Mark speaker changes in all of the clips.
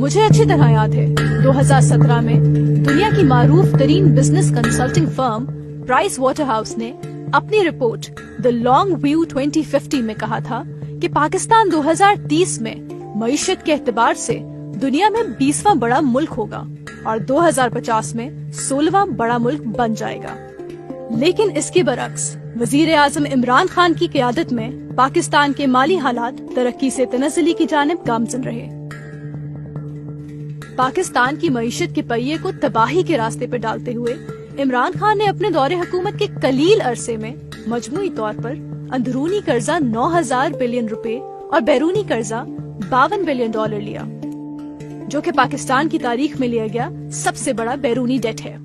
Speaker 1: مجھے اچھی طرح یاد ہے 2017 میں دنیا کی معروف ترین business consulting firm Pricewaterhouse نے اپنی رپورٹ دی لانگ ویو 2050 میں کہا تھا کہ پاکستان 2030 میں معیشت کے اعتبار سے دنیا میں 20واں بڑا ملک ہوگا اور 2050 میں 16واں بڑا ملک بن جائے گا. لیکن اس کے برعکس وزیر اعظم عمران خان کی قیادت میں پاکستان کے مالی حالات ترقی سے تنزلی کی جانب گامزن رہے. پاکستان کی معیشت کے پہیے کو تباہی کے راستے پر ڈالتے ہوئے عمران خان نے اپنے دور حکومت کے قلیل عرصے میں مجموعی طور پر اندرونی قرضہ 9,000 بلین روپے اور بیرونی قرضہ 52 بلین ڈالر لیا، جو کہ پاکستان کی تاریخ میں لیا گیا سب سے بڑا بیرونی ڈیٹ ہے.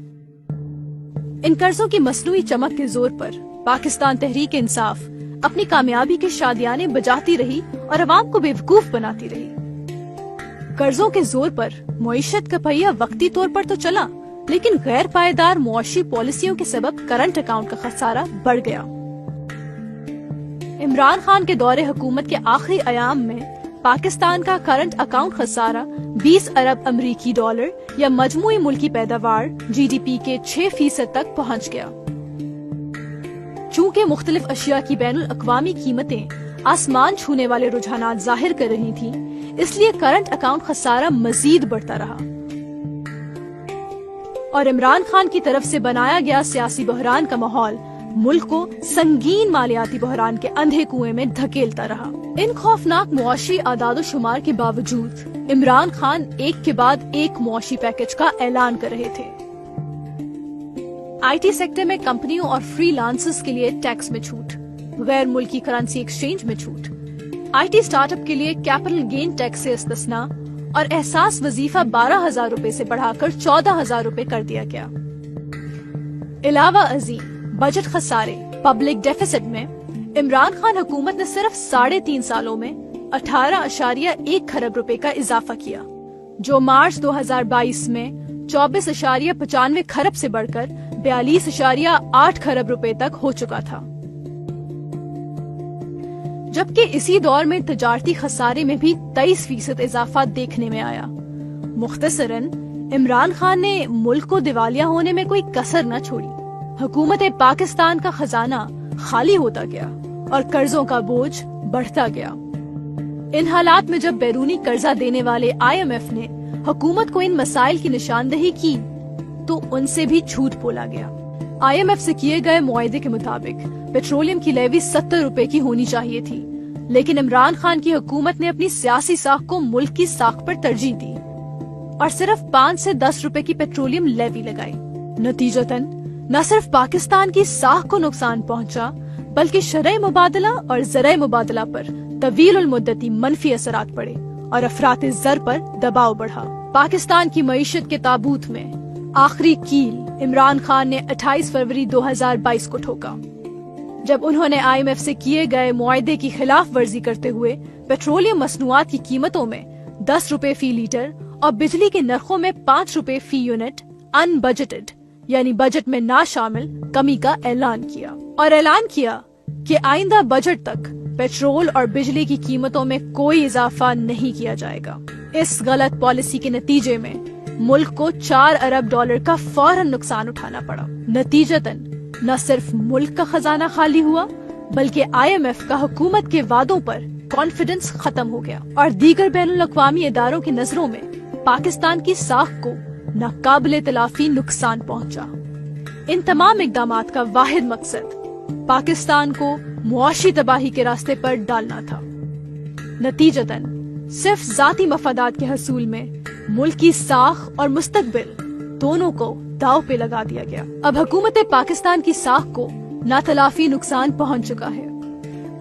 Speaker 1: ان قرضوں کی مصنوعی چمک کے زور پر پاکستان تحریک انصاف اپنی کامیابی کے شادیانے بجاتی رہی اور عوام کو بیوقوف بناتی رہی. قرضوں کے زور پر معیشت کا پہیہ وقتی طور پر تو چلا، لیکن غیر پائیدار معاشی پالیسیوں کے سبب کرنٹ اکاؤنٹ کا خسارہ بڑھ گیا. عمران خان کے دور حکومت کے آخری ایام میں پاکستان کا کرنٹ اکاؤنٹ خسارہ 20 ارب امریکی ڈالر یا مجموعی ملکی پیداوار GDP کے 6% تک پہنچ گیا. چونکہ مختلف اشیاء کی بین الاقوامی قیمتیں آسمان چھونے والے رجحانات ظاہر کر رہی تھیں، اس لیے کرنٹ اکاؤنٹ خسارہ مزید بڑھتا رہا اور عمران خان کی طرف سے بنایا گیا سیاسی بحران کا ماحول ملک کو سنگین مالیاتی بحران کے اندھے کنویں میں دھکیلتا رہا. ان خوفناک معاشی اعداد و شمار کے باوجود عمران خان ایک کے بعد ایک معاشی پیکج کا اعلان کر رہے تھے. IT سیکٹر میں کمپنیوں اور فری لانسرز کے لیے ٹیکس میں چھوٹ، غیر ملکی کرنسی ایکسچینج میں چھوٹ، IT سٹارٹ اپ کے لیے کیپٹل گین ٹیکس سے استثناء اور احساس وظیفہ 12,000 روپے سے بڑھا کر 14,000 روپے کر دیا گیا. علاوہ ازیں بجٹ خسارے پبلک ڈیفیسٹ میں عمران خان حکومت نے صرف 3.5 سالوں میں 18.1 کھرب روپے کا اضافہ کیا، جو مارچ 2022 میں 24.95 کھرب سے بڑھ کر 42.8 کھرب روپے تک ہو چکا تھا. جبکہ اسی دور میں تجارتی خسارے میں بھی 23% اضافہ دیکھنے میں آیا. مختصراً عمران خان نے ملک کو دیوالیہ ہونے میں کوئی کسر نہ چھوڑی. حکومت پاکستان کا خزانہ خالی ہوتا گیا اور قرضوں کا بوجھ بڑھتا گیا. ان حالات میں جب بیرونی قرضہ دینے والے IMF نے حکومت کو ان مسائل کی نشاندہی کی تو ان سے بھی جھوٹ بولا گیا. IMF سے کیے گئے معاہدے کے مطابق پیٹرولیم کی لیوی 70 روپے کی ہونی چاہیے تھی، لیکن عمران خان کی حکومت نے اپنی سیاسی ساکھ کو ملک کی ساکھ پر ترجیح دی اور صرف 5 سے 10 روپے کی پیٹرولیم لیوی لگائی. نتیجتاً نہ صرف پاکستان کی ساکھ کو نقصان پہنچا بلکہ شرح مبادلہ اور زرع مبادلہ پر طویل المدتی منفی اثرات پڑے اور افراط زر پر دباؤ بڑھا. پاکستان کی معیشت کے تابوت میں آخری کیل عمران خان نے 28 فروری 2022 کو ٹھوکا، جب انہوں نے IMF سے کیے گئے معاہدے کی خلاف ورزی کرتے ہوئے پیٹرولیم مصنوعات کی قیمتوں میں 10 روپے فی لیٹر اور بجلی کے نرخوں میں 5 روپے فی یونٹ ان بجٹڈ یعنی بجٹ میں نہ شامل کمی کا اعلان کیا، اور اعلان کیا کہ آئندہ بجٹ تک پیٹرول اور بجلی کی قیمتوں میں کوئی اضافہ نہیں کیا جائے گا. اس غلط پالیسی کے نتیجے میں ملک کو 4 ارب ڈالر کا فوراً نقصان اٹھانا پڑا. نتیجتاً نہ صرف ملک کا خزانہ خالی ہوا بلکہ IMF کا حکومت کے وعدوں پر کانفیڈنس ختم ہو گیا اور دیگر بین الاقوامی اداروں کی نظروں میں پاکستان کی ساکھ کو ناقابل تلافی نقصان پہنچا. ان تمام اقدامات کا واحد مقصد پاکستان کو معاشی تباہی کے راستے پر ڈالنا تھا. نتیجتاً صرف ذاتی مفادات کے حصول میں ملک کی ساکھ اور مستقبل دونوں کو داؤ پہ لگا دیا گیا. اب حکومت پاکستان کی ساکھ کو ناتلافی نقصان پہنچ چکا ہے.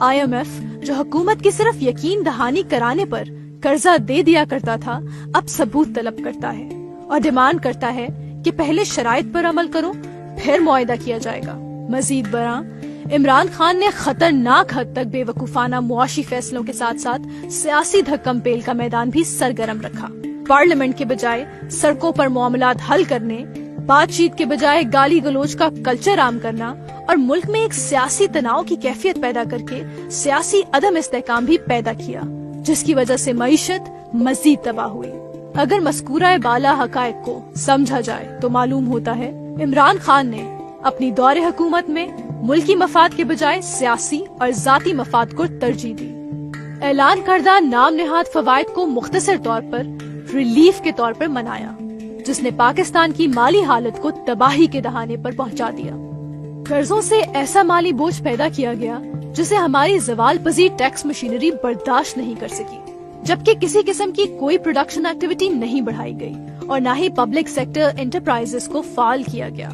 Speaker 1: IMF جو حکومت کی صرف یقین دہانی کرانے پر قرضہ دے دیا کرتا تھا، اب ثبوت طلب کرتا ہے اور ڈیمانڈ کرتا ہے کہ پہلے شرائط پر عمل کرو پھر معاہدہ کیا جائے گا. مزید برآں عمران خان نے خطرناک حد تک بے وقوفانہ معاشی فیصلوں کے ساتھ ساتھ سیاسی دھکم پیل کا میدان بھی سرگرم رکھا. پارلیمنٹ کے بجائے سڑکوں پر معاملات حل کرنے، بات چیت کے بجائے گالی گلوچ کا کلچر عام کرنا اور ملک میں ایک سیاسی تناؤ کی کیفیت پیدا کر کے سیاسی عدم استحکام بھی پیدا کیا، جس کی وجہ سے معیشت مزید تباہ ہوئی. اگر مذکورہ بالا حقائق کو سمجھا جائے تو معلوم ہوتا ہے عمران خان نے اپنی دور حکومت میں ملکی مفاد کے بجائے سیاسی اور ذاتی مفاد کو ترجیح دی۔ اعلان کردہ نام نہاد فوائد کو مختصر طور پر ریلیف کے طور پر منایا، جس نے پاکستان کی مالی حالت کو تباہی کے دہانے پر پہنچا دیا۔ قرضوں سے ایسا مالی بوجھ پیدا کیا گیا جسے ہماری زوال پذیر ٹیکس مشینری برداشت نہیں کر سکی، جبکہ کسی قسم کی کوئی پروڈکشن ایکٹیویٹی نہیں بڑھائی گئی اور نہ ہی پبلک سیکٹر انٹرپرائزز کو فعال کیا گیا۔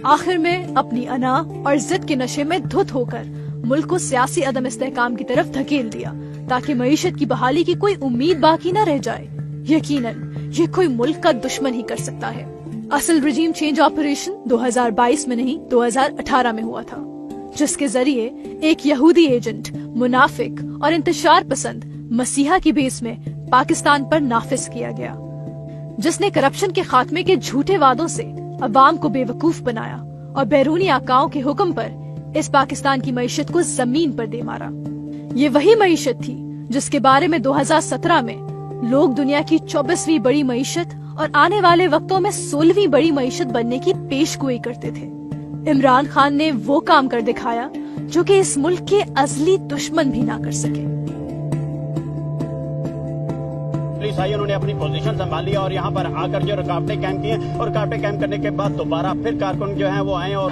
Speaker 1: آخر میں اپنی انا اور ضد کے نشے میں دھت ہو کر ملک کو سیاسی عدم استحکام کی طرف دھکیل دیا تاکہ معیشت کی بحالی کی کوئی امید باقی نہ رہ جائے۔ یقیناً یہ کوئی ملک کا دشمن ہی کر سکتا ہے۔ اصل رجیم چینج آپریشن 2022 میں نہیں 2018 میں ہوا تھا، جس کے ذریعے ایک یہودی ایجنٹ منافق اور انتشار پسند مسیحا کی بیس میں پاکستان پر نافذ کیا گیا، جس نے کرپشن کے خاتمے کے جھوٹے وعدوں سے عوام کو بے وقوف بنایا اور بیرونی آقاؤں کے حکم پر اس پاکستان کی معیشت کو زمین پر دے مارا۔ یہ وہی معیشت تھی جس کے بارے میں 2017 میں لوگ دنیا کی 24ویں بڑی معیشت اور آنے والے وقتوں میں 16ویں بڑی معیشت بننے کی پیش گوئی کرتے تھے۔ عمران خان نے وہ کام کر دکھایا جو کہ اس ملک کے ازلی دشمن بھی نہ کر سکے۔
Speaker 2: پولیس آئی، انہوں نے اپنی پوزیشن سنبھالی اور یہاں پر آ کر جو رکاوٹیں قائم کی ہیں اور رکاوٹیں قائم کرنے کے بعد دوبارہ پھر کارکن جو ہیں وہ آئے اور